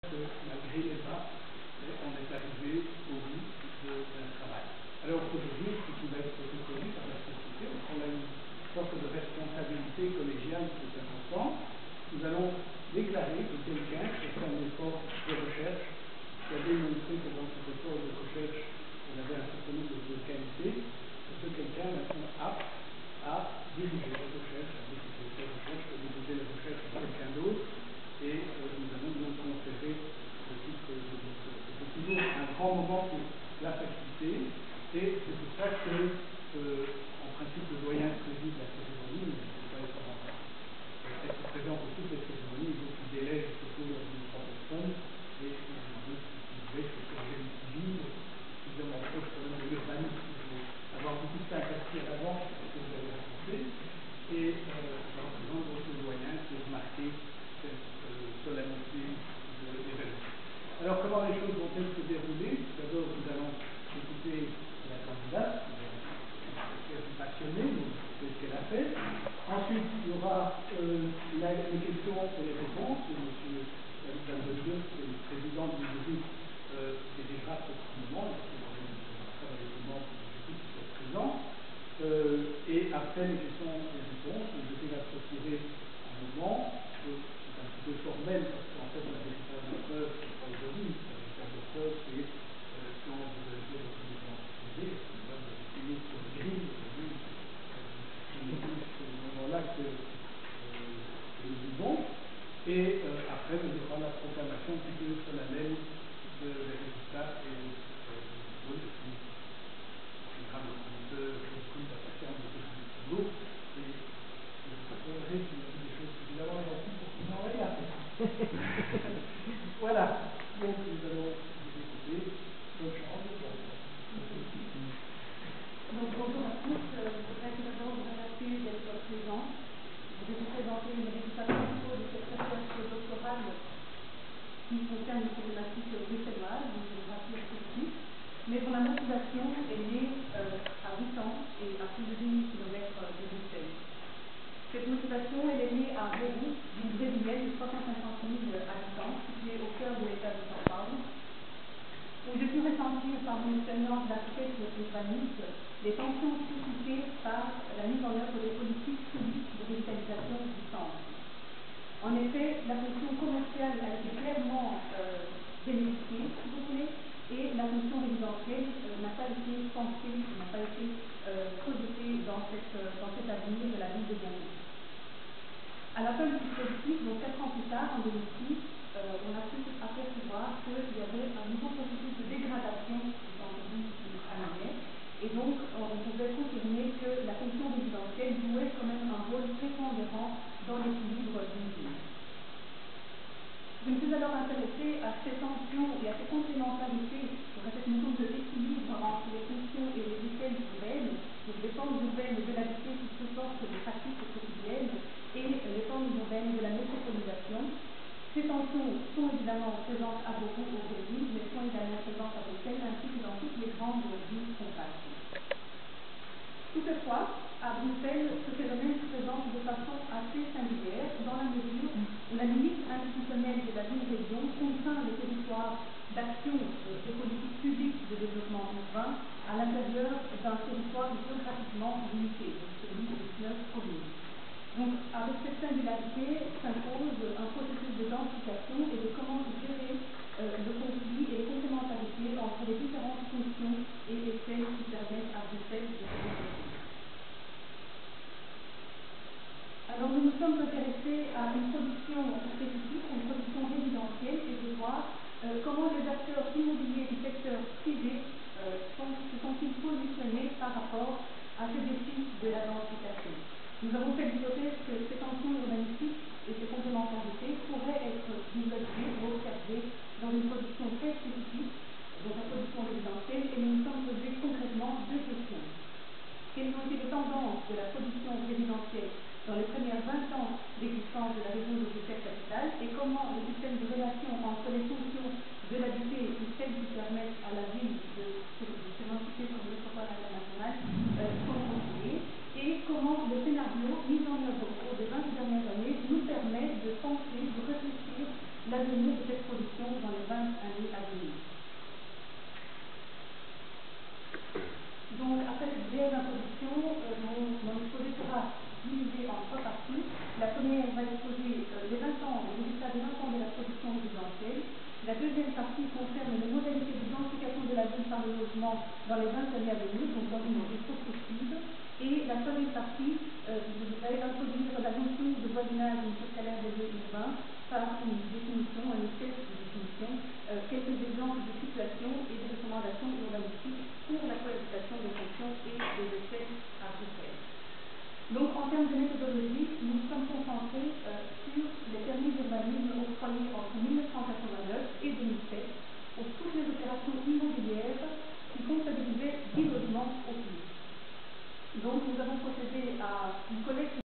que malgré les bas, on est arrivé au bout d'un travail. Alors aujourd'hui, ce qui va être reconnu par la société, on a une sorte de responsabilité collégiale qui est importante. Nous allons déclarer que quelqu'un qui a fait un effort de recherche, qui a démontré que dans cet effort de recherche, on avait un certain nombre de qualités, que ce quelqu'un est maintenant apte à diriger la recherche, à décider de la recherche, à décider la recherche à quelqu'un d'autre. Et nous allons donc conférer le titre de docteur. C'est toujours un grand moment pour la faculté, et c'est pour ça que, en principe, le doyen préside la cérémonie, mais il ne peut pas être présent pour toutes les cérémonies, donc il délègue plutôt à 2 ou 3 personnes, et on demande si vous voulez que c'est un génie civil, suffisamment proche quand même de l'urbanisme, pour avoir beaucoup de sympathie à l'avance pour ce que vous allez raconter, et ça représente donc le doyen pour marquer cette solennité de l'événement. Alors, comment les choses vont-elles se dérouler? D'abord, nous allons écouter la candidate, qui est passionnée, donc c'est ce qu'elle a fait. Ensuite, il y aura les questions et les réponses. M. David Van-Bonne, qui est le président du jury, dirigera ce petit moment. Il présentera dans les membres du jury qui sont présents. Et après les questions et réponses, le jury va clôturer un moment. C'est un petit peu formel parce qu'en fait, la véritable preuve, ce n'est pas aujourd'hui. La véritable preuve, c'est quand vous avez fait votre dépense privée. Là, vous avez payé sur le grill. Aujourd'hui, vous supprimez tous ce moment-là que nous vivons. Et après, il y aura la proclamation plutôt solennelle des résultats et le prix. En général, le producteur, le prix va passer à M. Jean-Luc Thibault. Et je vous rappellerai qu'il a dit des choses suffisamment gentilles pour qu'il m'envoie la tête. Voilà. Donc, nous allons vous écouter. Bonne chance. Donc, bonjour à tous. Je voudrais tout d'abord vous remercier d'être présents. Je vais vous présenter les résultats principaux de cette recherche doctorale qui concerne une problématique bruxelloise, donc je vous rassure tout de suite. Mais dont la motivation est née à 8 ans et à plus de 10 000 km de Bruxelles. Cette motivation, elle est née à Beirut, ville brésilienne de 350 000 habitants, située au cœur de l'État de São Paulo, où j'ai pu ressentir par mon expérience d'architecte urbaniste les tensions suscitées par la mise en œuvre des politiques publiques de revitalisation du centre. En effet, la fonction commerciale a été clairement bénéficiée, si vous voulez, et la fonction résidentielle n'a pas été pensée, n'a pas été projetée dans cet avenir de la ville de Beirut. À la fin du dispositif, donc 4 ans plus tard, en 2006, on a pu apercevoir qu'il y avait un nouveau processus de dégradation du centre-ville qui amenait, et donc on pouvait confirmer que la fonction résidentielle jouait quand même un rôle prépondérant dans l'équilibre d'une ville. Je me suis alors intéressée à ces tensions et à ces complémentarités, donc à cette notion d'équilibre entre les fonctions et les échelles urbaines, donc les formes urbaines de l'habité qui supportent les pratiques quotidiennes et les formes urbaines de la métropolisation. Ces tensions sont évidemment présentes à Beirut au Brésil, mais sont également présentes à Bruxelles ainsi que dans toutes les grandes villes compactes. Toutefois, à Bruxelles, ce phénomène se présente de façon assez singulière dans la mesure où la limite institutionnelle de la ville-région contraint le territoire d'action des politiques publiques de développement urbain à l'intérieur d'un territoire géographiquement limité, donc celui de 19 communes. Donc, avec cette singularité s'impose un processus de densification et de comment gérer le conflit et les complémentarités entre les différentes fonctions et échelles qui permettent à Bruxelles de se développer. première, on va dire,